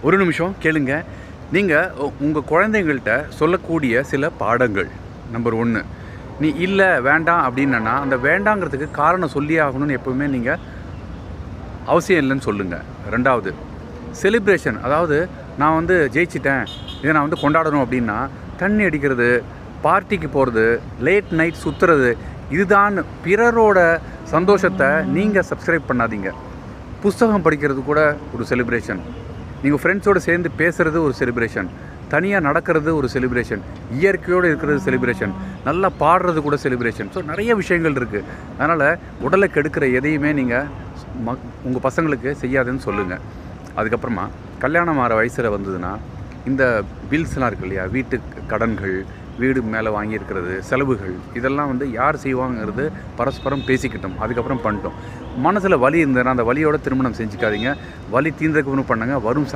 ஒரு நிமிஷம் கேளுங்க. நீங்கள் உங்கள் குழந்தைங்கள்கிட்ட சொல்லக்கூடிய சில பாடங்கள். நம்பர் 1, நீ இல்லை வேண்டாம் அப்படின்னா அந்த வேண்டாங்கிறதுக்கு காரணம் சொல்லியே ஆகணும்னு எப்போவுமே நீங்கள் அவசியம் இல்லைன்னு சொல்லுங்கள். 2வது, செலிப்ரேஷன். அதாவது நான் வந்து ஜெயிச்சிட்டேன், இதை நான் வந்து கொண்டாடணும் அப்படின்னா தண்ணி அடிக்கிறது, பார்ட்டிக்கு போகிறது, லேட் நைட் சுற்றுறது, இதுதான் பிறரோட சந்தோஷத்தை நீங்கள் சப்ஸ்கிரைப் பண்ணாதீங்க. புஸ்தகம் படிக்கிறது கூட ஒரு செலிப்ரேஷன். நீங்கள் ஃப்ரெண்ட்ஸோடு சேர்ந்து பேசுகிறது ஒரு செலிப்ரேஷன். தனியாக நடக்கிறது ஒரு செலிப்ரேஷன். இயற்கையோடு இருக்கிறது செலிப்ரேஷன். நல்லா பாடுறது கூட செலிப்ரேஷன். ஸோ நிறைய விஷயங்கள் இருக்குது. அதனால் உடலை கெடுக்கிற எதையுமே நீங்கள் உங்கள் பசங்களுக்கு செய்யாதுன்னு சொல்லுங்கள். அதுக்கப்புறமா கல்யாணம் ஆகிற வயசில் வந்ததுன்னா இந்த பில்ஸ்லாம் இருக்குது இல்லையா, வீட்டு கடன்கள், வீடு மேலே வாங்கியிருக்கிறது, செலவுகள், இதெல்லாம் வந்து யார் செய்வாங்கிறது பரஸ்பரம் பேசிக்கிட்டோம். அதுக்கப்புறம் பண்ணிட்டோம். மனசில் வலி இருந்ததுன்னா அந்த வலியோட திருமணம் செஞ்சுக்காதீங்க. வலி தீர்ந்ததுக்கு பண்ணுங்கள். வரும்